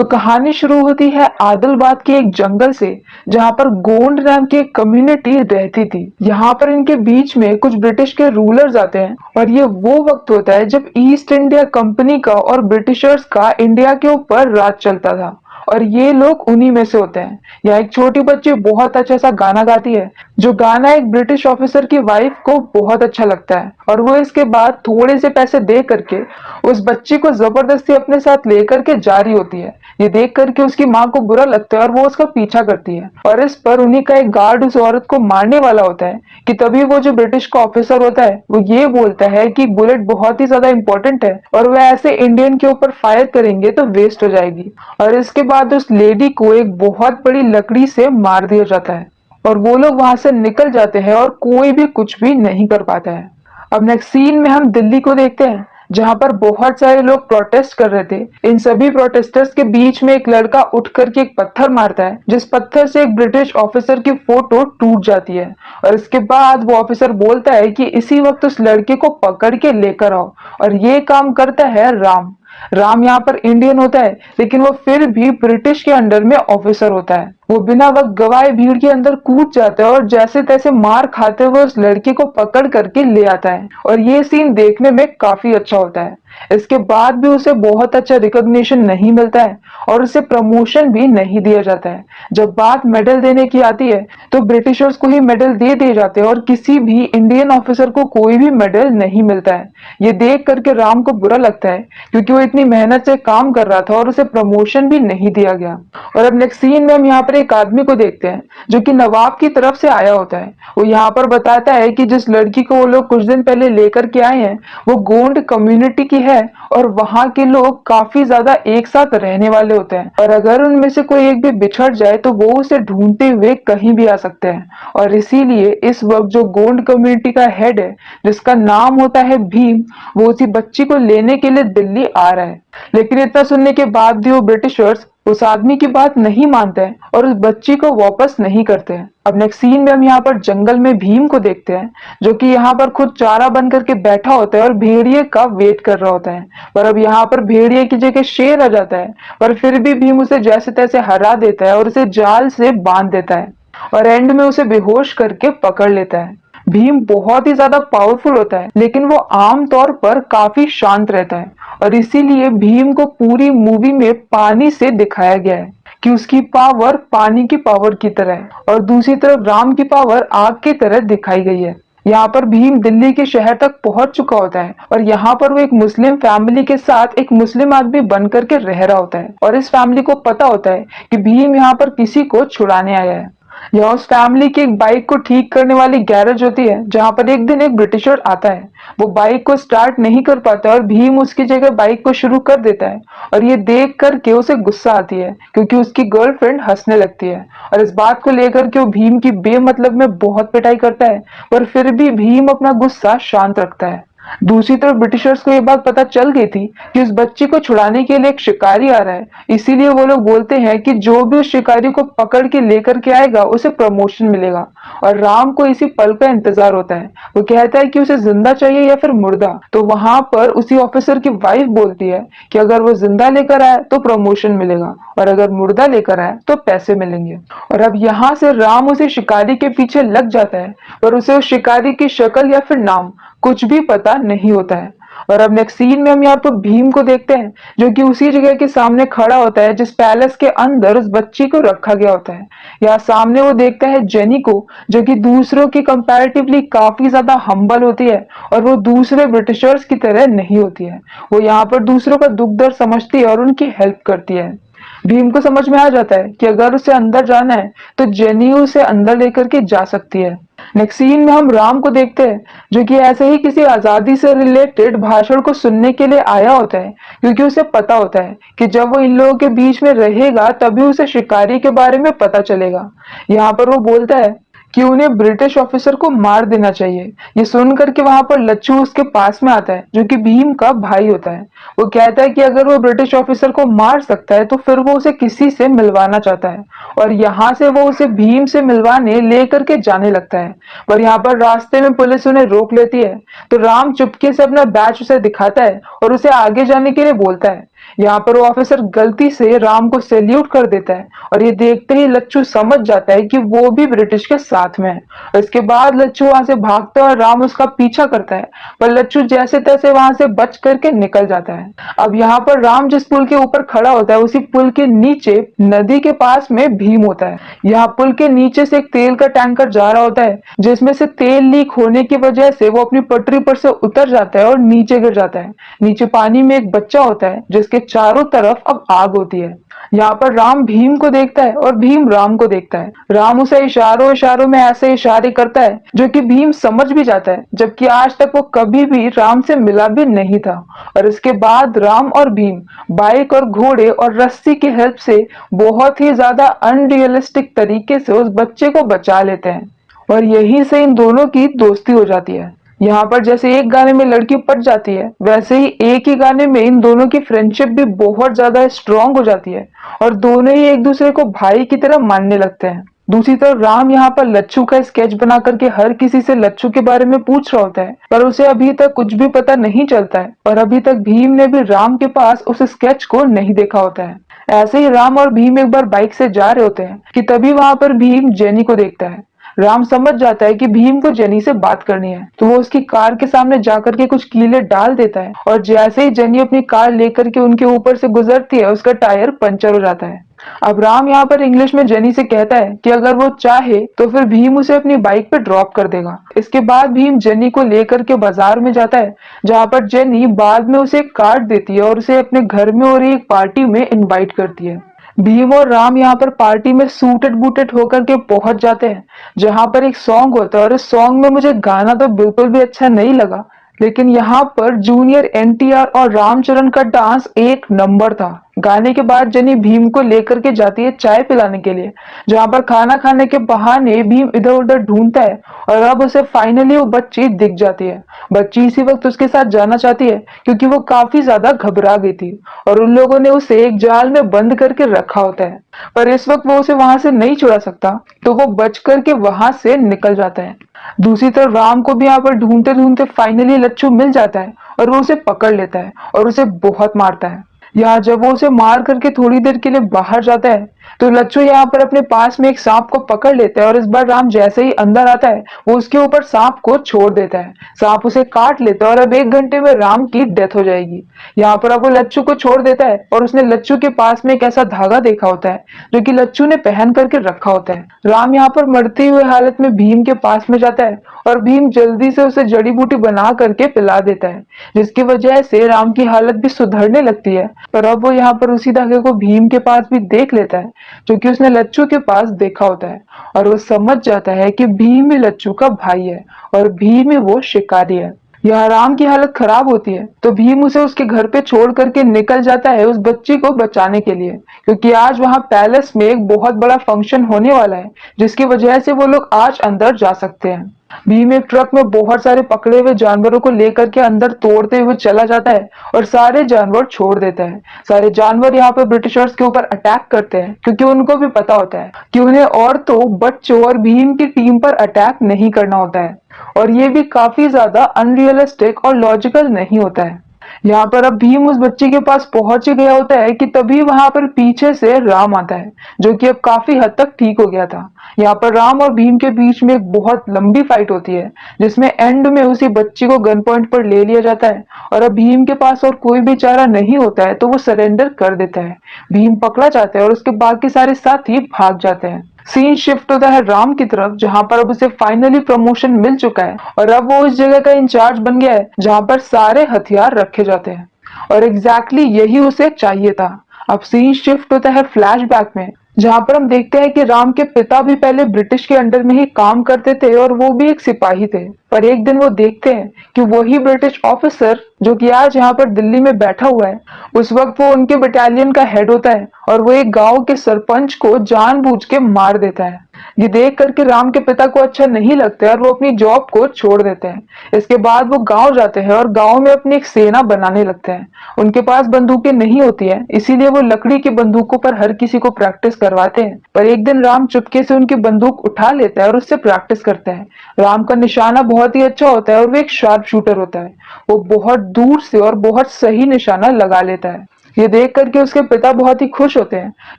तो कहानी शुरू होती है आदिलाबाद के एक जंगल से, जहां पर गोंड नाम की एक कम्युनिटी रहती थी। यहाँ पर इनके बीच में कुछ ब्रिटिश के रूलर्स आते हैं और ये वो वक्त होता है जब ईस्ट इंडिया कंपनी का और ब्रिटिशर्स का इंडिया के ऊपर राज चलता था। और ये लोग उन्हीं में से होते हैं। यहाँ एक छोटी बच्ची बहुत अच्छा सा गाना गाती है, जो गाना एक ब्रिटिश ऑफिसर की वाइफ को बहुत अच्छा लगता है, और वो इसके बाद थोड़े से पैसे दे करके उस बच्ची को जबरदस्ती अपने साथ लेकर के जा रही होती है। ये देख करके उसकी माँ को बुरा लगता है और वो उसका पीछा करती है, और इस पर उन्हीं का एक गार्ड उस औरत को मारने वाला होता है कि तभी वो जो ब्रिटिश का ऑफिसर होता है वो ये बोलता है कि बुलेट बहुत ही ज्यादा इंपॉर्टेंट है और वह ऐसे इंडियन के ऊपर फायर करेंगे तो वेस्ट हो जाएगी। और इसके बाद उस लेडी को एक बहुत बड़ी लकड़ी से मार दिया जाता है और वो लोग वहां से निकल जाते हैं और कोई भी कुछ भी नहीं कर पाता है। अब नेक्स्ट सीन में हम दिल्ली को देखते हैं, जहां पर बहुत सारे लोग प्रोटेस्ट कर रहे थे। इन सभी प्रोटेस्टर्स के बीच में एक लड़का उठ करके एक पत्थर मारता है, जिस पत्थर से एक ब्रिटिश ऑफिसर की फोटो टूट जाती है। और इसके बाद वो ऑफिसर बोलता है कि इसी वक्त उस लड़के को पकड़ के लेकर आओ, और ये काम करता है राम। राम यहाँ पर इंडियन होता है, लेकिन वो फिर भी ब्रिटिश के अंडर में ऑफिसर होता है। वो बिना वक्त गवाए भीड़ के अंदर कूद जाता है और जैसे तैसे मार खाते हुए उस लड़की को पकड़ करके ले आता है, और ये सीन देखने में काफी अच्छा होता है। इसके बाद भी उसे बहुत अच्छा रिकॉग्निशन नहीं मिलता है और उसे प्रमोशन भी नहीं दिया जाता है। जब बात मेडल देने की आती है तो ब्रिटिशर्स को ही मेडल दे दिए जाते हैं और किसी भी इंडियन ऑफिसर को कोई भी मेडल नहीं मिलता है। ये देख करके राम को बुरा लगता है, क्योंकि वो इतनी मेहनत से काम कर रहा था और उसे प्रमोशन भी नहीं दिया गया। और अब नेक्स्ट सीन में हम यहाँ पर एक आदमी को देखते हैं जो कि नवाब की तरफ से आया होता है। वो यहाँ पर बताता है कि जिस लड़की को वो लोग कुछ दिन पहले लेकर के आए हैं वो गोंड कम्युनिटी की है, और वहां के लोग काफी ज्यादा एक साथ रहने वाले होते हैं, और अगर उनमें से कोई एक भी बिछड़ जाए तो वो उसे ढूंढते हुए कहीं भी आ सकते हैं। और इसीलिए इस वक्त जो गोंड कम्युनिटी का हेड है, जिसका नाम होता है भीम, वो उसी बच्ची को लेने के लिए दिल्ली आ रहा है। लेकिन इतना सुनने के बाद भी वो ब्रिटिशर्स उस आदमी की बात नहीं मानते हैं और उस बच्ची को वापस नहीं करते हैं। अब नेक्स्ट सीन में हम यहाँ पर जंगल में भीम को देखते हैं, जो कि यहाँ पर खुद चारा बन करके बैठा होता है और भेड़िए का वेट कर रहा होता है। पर अब यहाँ पर भेड़िए की जगह शेर आ जाता है, पर फिर भी भीम उसे जैसे तैसे हरा देता है और उसे जाल से बांध देता है, और एंड में उसे बेहोश करके पकड़ लेता है। भीम बहुत ही ज्यादा पावरफुल होता है, लेकिन वो आम तौर पर काफी शांत रहता है, और इसीलिए भीम को पूरी मूवी में पानी से दिखाया गया है कि उसकी पावर पानी की पावर की तरह है, और दूसरी तरफ राम की पावर आग की तरह दिखाई गई है। यहाँ पर भीम दिल्ली के शहर तक पहुंच चुका होता है, और यहाँ पर वो एक मुस्लिम फैमिली के साथ एक मुस्लिम आदमी बन करके रह रहा होता है, और इस फैमिली को पता होता है कि भीम यहाँ पर किसी को छुड़ाने आया है। यह उस फैमिली की एक बाइक को ठीक करने वाली गैरेज होती है, जहां पर एक दिन एक ब्रिटिशर आता है। वो बाइक को स्टार्ट नहीं कर पाता और भीम उसकी जगह बाइक को शुरू कर देता है, और ये देख करके उसे गुस्सा आती है क्योंकि उसकी गर्लफ्रेंड हंसने लगती है, और इस बात को लेकर के वो भीम की बेमतलब में बहुत पिटाई करता है, पर फिर भी भीम अपना गुस्सा शांत रखता है। दूसरी तरफ ब्रिटिशर्स को ये बात पता चल गई थी कि उस बच्ची को छुड़ाने के लिए एक शिकारी आ रहा है, इसीलिए वो लोग बोलते हैं कि जो भी उस शिकारी को पकड़ के लेकर के आएगा उसे प्रमोशन मिलेगा। और राम को इसी पल का इंतजार होता है। वो कहता है कि उसे जिंदा चाहिए या फिर मुर्दा, तो वहां पर उसी ऑफिसर की वाइफ बोलती है कि अगर वो जिंदा लेकर आए तो प्रमोशन मिलेगा, और अगर मुर्दा लेकर आए तो पैसे मिलेंगे। और अब यहाँ से राम उसी शिकारी के पीछे लग जाता है, पर उसे उस शिकारी की शक्ल या फिर नाम कुछ भी पता नहीं होता है। और अब नेक्स्ट सीन में हम यहाँ पर भीम को देखते हैं, जो कि उसी जगह के सामने खड़ा होता है जिस पैलेस के अंदर उस बच्ची को रखा गया होता है। यहाँ सामने वो देखता है जेनी को, जो कि दूसरों की कंपैरेटिवली काफी ज्यादा हम्बल होती है, और वो दूसरे ब्रिटिशर्स की तरह नहीं होती है। वो यहाँ पर दूसरों का दुख दर्द समझती है और उनकी हेल्प करती है। भीम को समझ में आ जाता है कि अगर उसे अंदर जाना है तो जेनी उसे अंदर लेकर के जा सकती है। नेक्स्ट सीन में हम राम को देखते हैं, जो कि ऐसे ही किसी आजादी से रिलेटेड भाषण को सुनने के लिए आया होता है, क्योंकि उसे पता होता है कि जब वो इन लोगों के बीच में रहेगा तभी उसे शिकारी के बारे में पता चलेगा। यहाँ पर वो बोलता है कि उन्हें ब्रिटिश ऑफिसर को मार देना चाहिए। ये सुन करके वहां पर लच्छू उसके पास में आता है, जो कि भीम का भाई होता है। वो कहता है कि अगर वो ब्रिटिश ऑफिसर को मार सकता है तो फिर वो उसे किसी से मिलवाना चाहता है, और यहाँ से वो उसे भीम से मिलवाने लेकर के जाने लगता है। पर यहाँ पर रास्ते में पुलिस उन्हें रोक लेती है, तो राम चुपके से अपना बैच उसे दिखाता है और उसे आगे जाने के लिए बोलता है। यहाँ पर वो ऑफिसर गलती से राम को सैल्यूट कर देता है और ये देखते ही लच्छू समझ जाता है कि वो भी ब्रिटिश के साथ में है। इसके बाद लच्छू वहां से भागता है और राम उसका पीछा करता है, पर लच्छू जैसे तैसे वहां से बच करके निकल जाता है। अब यहाँ पर राम जिस पुल के ऊपर खड़ा होता है, उसी पुल के नीचे नदी के पास में भीम होता है। यहाँ पुल के नीचे से एक तेल का टैंकर जा रहा होता है, जिसमें से तेल लीक होने की वजह से वो अपनी पटरी पर से उतर जाता है और नीचे गिर जाता है। नीचे पानी में एक बच्चा होता है जिसके चारों तरफ अब आग होती है। यहाँ पर राम भीम को देखता है और भीम राम को देखता है। राम उसे इशारों इशारों में ऐसे इशारे करता है जो कि भीम समझ भी जाता है, जबकि आज तक वो कभी भी राम से मिला भी नहीं था। और इसके बाद राम और भीम बाइक और घोड़े और रस्सी की हेल्प से बहुत ही ज्यादा अनरियलिस्टिक तरीके से उस बच्चे को बचा लेते हैं और यहीं से इन दोनों की दोस्ती हो जाती है। यहाँ पर जैसे एक गाने में लड़की पट जाती है, वैसे ही एक ही गाने में इन दोनों की फ्रेंडशिप भी बहुत ज्यादा स्ट्रांग हो जाती है और दोनों ही एक दूसरे को भाई की तरह मानने लगते हैं। दूसरी तरफ राम यहाँ पर लच्छू का स्केच बना करके हर किसी से लच्छू के बारे में पूछ रहा होता है, पर उसे अभी तक कुछ भी पता नहीं चलता है और अभी तक भीम ने भी राम के पास उस स्केच को नहीं देखा होता है। ऐसे ही राम और भीम एक बार बाइक से जा रहे होते हैं कि तभी वहां पर भीम जेनी को देखता है। राम समझ जाता है कि भीम को जेनी से बात करनी है, तो वो उसकी कार के सामने जाकर के कुछ कीलें डाल देता है और जैसे ही जेनी अपनी कार लेकर के उनके ऊपर से गुजरती है, उसका टायर पंचर हो जाता है। अब राम यहाँ पर इंग्लिश में जेनी से कहता है कि अगर वो चाहे तो फिर भीम उसे अपनी बाइक पे ड्रॉप कर देगा। इसके बाद भीम जेनी को लेकर के बाजार में जाता है, जहाँ पर जेनी बाद में उसे एक कार्ड देती है और उसे अपने घर में हो रही एक पार्टी में इनवाइट करती है। भीम और राम यहाँ पर पार्टी में सूटेड बूटेड होकर के पहुंच जाते हैं, जहां पर एक सॉन्ग होता है और इस सॉन्ग में मुझे गाना तो बिल्कुल भी अच्छा नहीं लगा, लेकिन यहाँ पर जूनियर एनटीआर और रामचरण का डांस एक नंबर था। गाने के बाद जनी भीम को लेकर के जाती है चाय पिलाने के लिए, जहां पर खाना खाने के बहाने भीम इधर उधर ढूंढता है और अब उसे फाइनली वो बच्ची दिख जाती है। बच्ची इसी वक्त उसके साथ जाना चाहती है क्योंकि वो काफी ज्यादा घबरा गई थी और उन लोगों ने उसे एक जाल में बंद करके रखा होता है, पर इस वक्त वो उसे वहां से नहीं छुड़ा सकता, तो वो बच करके वहां से निकल जाता है। दूसरी तरफ राम को भी यहाँ पर ढूंढते ढूंढते फाइनली लच्छू मिल जाता है और वो उसे पकड़ लेता है और उसे बहुत मारता है। यहाँ जब वो उसे मार करके थोड़ी देर के लिए बाहर जाता है, तो लच्छू यहाँ पर अपने पास में एक सांप को पकड़ लेता है और इस बार राम जैसे ही अंदर आता है, वो उसके ऊपर सांप को छोड़ देता है। सांप उसे काट लेता है और अब 1 घंटे में राम की डेथ हो जाएगी। यहाँ पर अब वो लच्छू को छोड़ देता है और उसने लच्छू के पास में एक ऐसा धागा देखा होता है जो कि लच्छू ने पहन करके रखा होता है। राम यहाँ पर मरते हुए हालत में भीम के पास में जाता है और भीम जल्दी से उसे जड़ी बूटी बना करके पिला देता है, जिसकी वजह से राम की हालत भी सुधरने लगती है। पर अब वो यहाँ पर उसी धागे को भीम के पास भी देख लेता है जो कि उसने लच्छू के पास देखा होता है और वो समझ जाता है कि भीम ही लच्छू का भाई है और भीम ही वो शिकारी है। यहाँ राम की हालत खराब होती है तो भीम उसे उसके घर पे छोड़ करके निकल जाता है उस बच्ची को बचाने के लिए, क्योंकि आज वहां पैलेस में एक बहुत बड़ा फंक्शन होने वाला है जिसकी वजह से वो लोग आज अंदर जा सकते हैं। भीम एक ट्रक में बहुत सारे पकड़े हुए जानवरों को लेकर के अंदर तोड़ते हुए चला जाता है और सारे जानवर छोड़ देता है। सारे जानवर यहाँ पे ब्रिटिशर्स के ऊपर अटैक करते हैं क्योंकि उनको भी पता होता है कि उन्हें औरतों, बच्चों और भीम की टीम पर अटैक नहीं करना होता है और ये भी काफी ज्यादा अनरियलिस्टिक और लॉजिकल नहीं होता है। यहाँ पर अब भीम उस बच्चे के पास पहुंच ही गया होता है कि तभी वहां पर पीछे से राम आता है जो कि अब काफी हद तक ठीक हो गया था। यहाँ पर राम और भीम के बीच में एक बहुत लंबी फाइट होती है जिसमें एंड में उसी बच्ची को गन पॉइंट पर ले लिया जाता है और अब भीम के पास और कोई भी चारा नहीं होता है तो वो सरेंडर कर देता है। भीम पकड़ा जाता है और उसके बाकी सारे साथी भाग जाते हैं। सीन शिफ्ट होता है राम की तरफ, जहां पर अब उसे फाइनली प्रमोशन मिल चुका है और अब वो उस जगह का इंचार्ज बन गया है जहां पर सारे हथियार रखे जाते हैं और एग्जैक्टली यही उसे चाहिए था। अब सीन शिफ्ट होता है फ्लैशबैक में, जहां पर हम देखते हैं कि राम के पिता भी पहले ब्रिटिश के अंडर में ही काम करते थे और वो भी एक सिपाही थे, पर एक दिन वो देखते हैं कि वही ब्रिटिश ऑफिसर जो कि आज यहाँ पर दिल्ली में बैठा हुआ है, उस वक्त वो उनके बटालियन का हेड होता है और वो एक गांव के सरपंच को जानबूझ के मार देता है। ये देख करके राम के पिता को अच्छा नहीं लगता है और वो अपनी जॉब को छोड़ देते हैं। इसके बाद वो गांव जाते हैं और गांव में अपनी एक सेना बनाने लगते हैं। उनके पास बंदूकें नहीं होती है, इसीलिए वो लकड़ी की बंदूकों पर हर किसी को प्रैक्टिस करवाते हैं। पर एक दिन राम चुपके से उनकी बंदूक उठा लेता है और उससे प्रैक्टिस करता है। राम का निशाना बहुत ही अच्छा होता है और वो एक शार्प शूटर होता है। वो बहुत दूर से और बहुत सही निशाना लगा लेता है। ये देख करके उसके पिता बहुत ही खुश होते हैं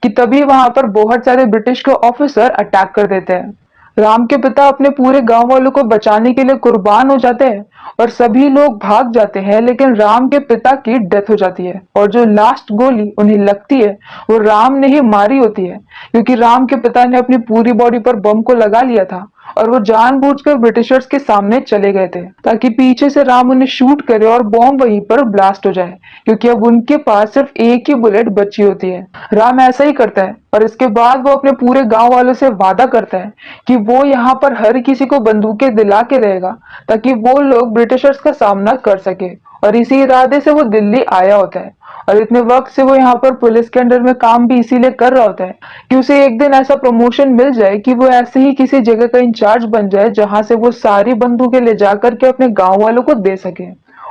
कि तभी वहां पर बहुत सारे ब्रिटिश के ऑफिसर अटैक कर देते हैं। राम के पिता अपने पूरे गांव वालों को बचाने के लिए कुर्बान हो जाते हैं और सभी लोग भाग जाते हैं, लेकिन राम के पिता की डेथ हो जाती है और जो लास्ट गोली उन्हें लगती है वो राम ने ही मारी होती है, क्योंकि राम के पिता ने अपनी पूरी बॉडी पर बम को लगा लिया था और वो जानबूझकर ब्रिटिशर्स के सामने चले गए थे ताकि पीछे से राम उन्हें शूट करे और बॉम्ब वहीं पर ब्लास्ट हो जाए, क्योंकि अब उनके पास सिर्फ एक ही बुलेट बची होती है। राम ऐसा ही करता है और इसके बाद वो अपने पूरे गांव वालों से वादा करता है कि वो यहाँ पर हर किसी को बंदूकें दिला के रहेगा ताकि वो लोग ब्रिटिशर्स का सामना कर सके, और इसी इरादे से वो दिल्ली आया होता है। और इतने वक्त से वो यहाँ पर पुलिस के अंडर में काम भी इसीलिए कर रहा होता है कि उसे एक दिन ऐसा प्रमोशन मिल जाए कि वो ऐसे ही किसी जगह का इंचार्ज बन जाए जहां से वो सारी बंदूकें ले जा करके अपने गांव वालों को दे सके।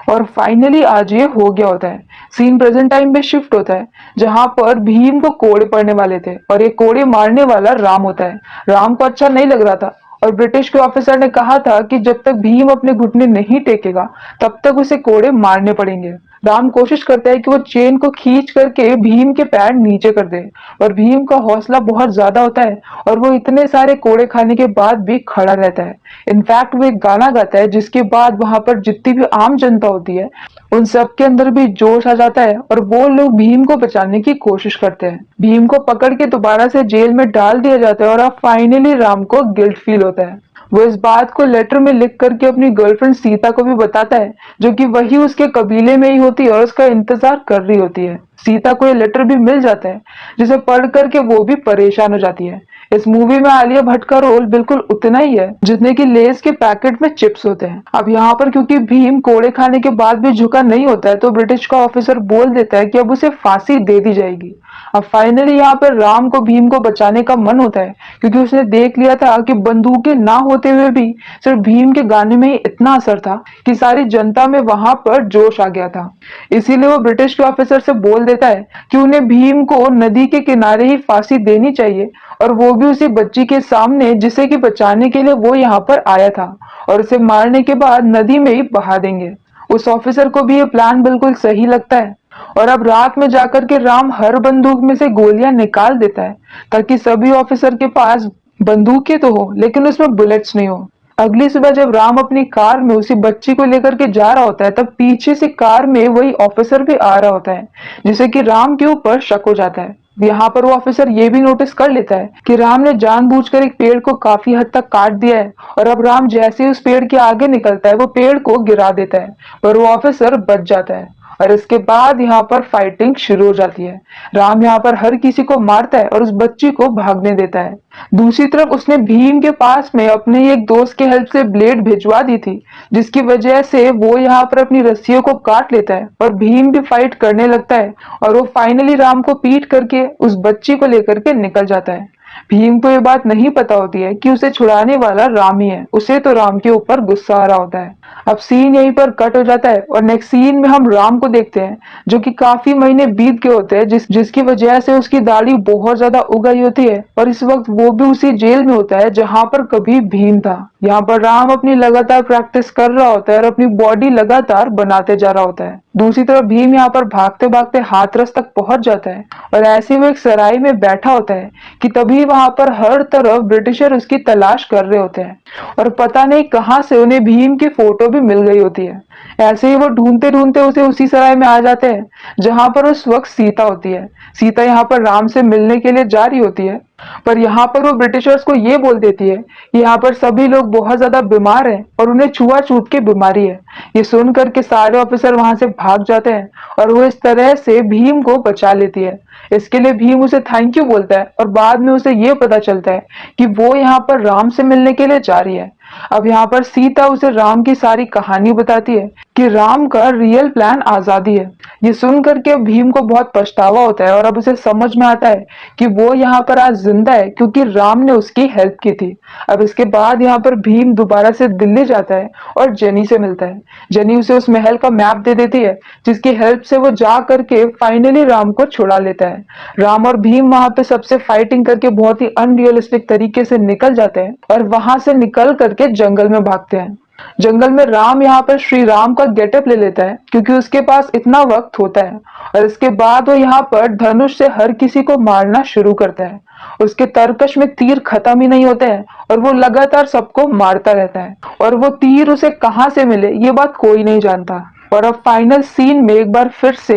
और फाइनली आज ये हो गया होता है। सीन प्रेजेंट टाइम में शिफ्ट होता है जहां पर भीम को कोड़े पड़ने वाले थे और ये कोड़े मारने वाला राम होता है। राम को अच्छा नहीं लग रहा था और ब्रिटिश के ऑफिसर ने कहा था कि जब तक भीम अपने घुटने नहीं टेकेगा तब तक उसे कोड़े मारने पड़ेंगे। राम कोशिश करता है कि वो चेन को खींच करके भीम के पैर नीचे कर दे, और भीम का हौसला बहुत ज्यादा होता है और वो इतने सारे कोड़े खाने के बाद भी खड़ा रहता है। इनफैक्ट वो एक गाना गाता है जिसके बाद वहां पर जितनी भी आम जनता होती है उन सब के अंदर भी जोश आ जाता है और वो लोग भीम को बचाने की कोशिश करते हैं। भीम को पकड़ के दोबारा से जेल में डाल दिया जाता है और अब फाइनली राम को गिल्ट फील होता है। वो इस बात को लेटर में लिख करके अपनी गर्लफ्रेंड सीता को भी बताता है, जो कि वही उसके कबीले में ही होती है और उसका इंतजार कर रही होती है। सीता को ये लेटर भी मिल जाता है जिसे पढ़ करके वो भी परेशान हो जाती है। इस मूवी में आलिया भट्ट का रोल बिल्कुल उतना ही है जितने कि लेस के पैकेट में चिप्स होते हैं। अब यहाँ पर क्योंकि भीम कोड़े खाने के बाद भी झुका नहीं होता है तो ब्रिटिश का ऑफिसर बोल देता है कि अब उसे फांसी दे दी जाएगी। अब फाइनली यहाँ पर राम को भीम को बचाने का मन होता है क्योंकि उसने देख लिया था कि बंदूकें ना होते हुए भी सिर्फ भीम के गाने में ही इतना असर था कि सारी जनता में वहां पर जोश आ गया था। इसीलिए वो ब्रिटिश के ऑफिसर से बोल देता है कि उन्हें भीम को नदी के किनारे ही फांसी देनी चाहिए, और वो भी उसी बच्ची के सामने जिसे कि बचाने के लिए वो यहाँ पर आया था, और उसे मारने के बाद नदी में ही बहा देंगे। उस ऑफिसर को भी ये प्लान बिल्कुल सही लगता है और अब रात में जाकर के राम हर बंदूक में से गोलियां निकाल देता है ताकि सभी ऑफिसर के पास बंदूकें तो हो लेकिन उसमें बुलेट्स नहीं हो। अगली सुबह जब राम अपनी कार में उसी बच्ची को लेकर के जा रहा होता है तब पीछे से कार में वही ऑफिसर भी आ रहा होता है, जिसे कि राम के ऊपर शक हो जाता है। यहाँ पर वो ऑफिसर ये भी नोटिस कर लेता है कि राम ने जानबूझकर एक पेड़ को काफी हद तक काट दिया है, और अब राम जैसे ही उस पेड़ के आगे निकलता है वो पेड़ को गिरा देता है, पर वो ऑफिसर बच जाता है। और इसके बाद यहाँ पर फाइटिंग शुरू हो जाती है। राम यहाँ पर हर किसी को मारता है और उस बच्ची को भागने देता है। दूसरी तरफ उसने भीम के पास में अपने एक दोस्त के हेल्प से ब्लेड भिजवा दी थी, जिसकी वजह से वो यहाँ पर अपनी रस्सियों को काट लेता है और भीम भी फाइट करने लगता है, और वो फाइनली राम को पीट करके उस बच्ची को लेकर के निकल जाता है। भीम को ये बात नहीं पता होती है कि उसे छुड़ाने वाला राम ही है, उसे तो राम के ऊपर गुस्सा आ रहा होता है। अब सीन यहीं पर कट हो जाता है और नेक्स्ट सीन में हम राम को देखते हैं जो कि काफी महीने बीत गए होते हैं जिसकी वजह से उसकी दाढ़ी बहुत ज्यादा उग गई होती है, और इस वक्त वो भी उसी जेल में होता है जहां पर कभी भीम था। यहाँ पर राम अपनी लगातार प्रैक्टिस कर रहा होता है और अपनी बॉडी लगातार बनाते जा रहा होता है। दूसरी तरफ भीम यहाँ पर भागते भागते हाथरस तक पहुंच जाता है और ऐसे वो एक सराय में बैठा होता है कि तभी वहां पर हर तरफ ब्रिटिशर उसकी तलाश कर रहे होते हैं, और पता नहीं कहां से उन्हें भीम की फोटो भी मिल गई होती है। ऐसे ही वो ढूंढते ढूंढते उसे उसी सराय में आ जाते हैं जहां पर उस वक्त सीता होती है। सीता यहाँ पर राम से मिलने के लिए जा रही होती है, पर यहाँ पर वो ब्रिटिशर्स को ये बोल देती है कि यहाँ पर सभी लोग बहुत ज्यादा बीमार हैं और उन्हें छुआछूत की बीमारी है। ये सुन करके सारे ऑफिसर वहां से भाग जाते हैं और वो इस तरह से भीम को बचा लेती है। इसके लिए भीम उसे थैंक यू बोलता है और बाद में उसे ये पता चलता है कि वो यहाँ पर राम से मिलने के लिए जा रही है। अब यहाँ पर सीता उसे राम की सारी कहानी बताती है कि राम का रियल प्लान आजादी है। ये सुन करके भीम को बहुत पछतावा होता है और अब उसे समझ में आता है कि वो यहाँ पर आज जिंदा है क्योंकि राम ने उसकी हेल्प की थी। अब इसके बाद यहाँ पर भीम दोबारा से दिल्ली जाता है और जेनी से मिलता है। जेनी उसे उस महल का मैप दे देती है जिसकी हेल्प से वो जा करके फाइनली राम को छुड़ा लेता है। राम और भीम वहां पे सबसे फाइटिंग करके बहुत ही अनरियलिस्टिक तरीके से निकल जाते हैं और वहां से निकल करके जंगल में भागते हैं। जंगल में राम यहाँ पर श्री राम का गेटअप ले लेता है क्योंकि उसके पास इतना वक्त होता है और इसके बाद वो यहाँ पर धनुष से हर किसी को मारना शुरू करता है। उसके तरकश में तीर खत्म ही नहीं होते हैं और वो लगातार सबको मारता रहता है और वो तीर उसे कहाँ से मिले ये बात कोई नहीं जानता। और अब फाइनल सीन में एक बार फिर से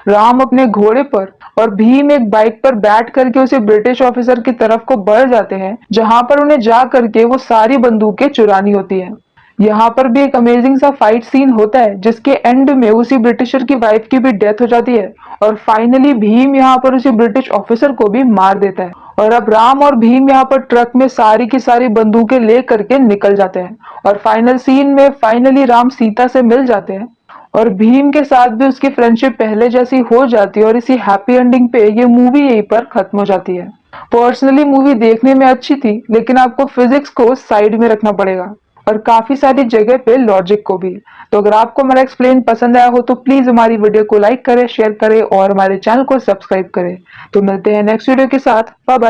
राम अपने घोड़े पर और भीम एक बाइक पर बैठ करके उसे ब्रिटिश ऑफिसर की तरफ को बढ़ जाते हैं जहां पर उन्हें जा करके वो सारी बंदूकें चुरानी होती है। यहाँ पर भी एक अमेजिंग सा फाइट सीन होता है जिसके एंड में उसी ब्रिटिशर की वाइफ की भी डेथ हो जाती है और फाइनली भीम यहाँ पर उसी ब्रिटिश ऑफिसर को भी मार देता है। और अब राम और भीम यहाँ पर ट्रक में सारी की सारी बंदूकें ले करके निकल जाते हैं और फाइनल सीन में फाइनली राम सीता से मिल जाते हैं और भीम के साथ भी उसकी फ्रेंडशिप पहले जैसी हो जाती है और इसी हैप्पी एंडिंग पे ये मूवी यहीं पर खत्म हो जाती है। पर्सनली मूवी देखने में अच्छी थी लेकिन आपको फिजिक्स को साइड में रखना पड़ेगा और काफी सारी जगह पे लॉजिक को भी। तो अगर आपको हमारा एक्सप्लेन पसंद आया हो तो प्लीज हमारी वीडियो को लाइक करें, शेयर करें और हमारे चैनल को सब्सक्राइब करें। तो मिलते हैं नेक्स्ट वीडियो के साथ। Bye bye.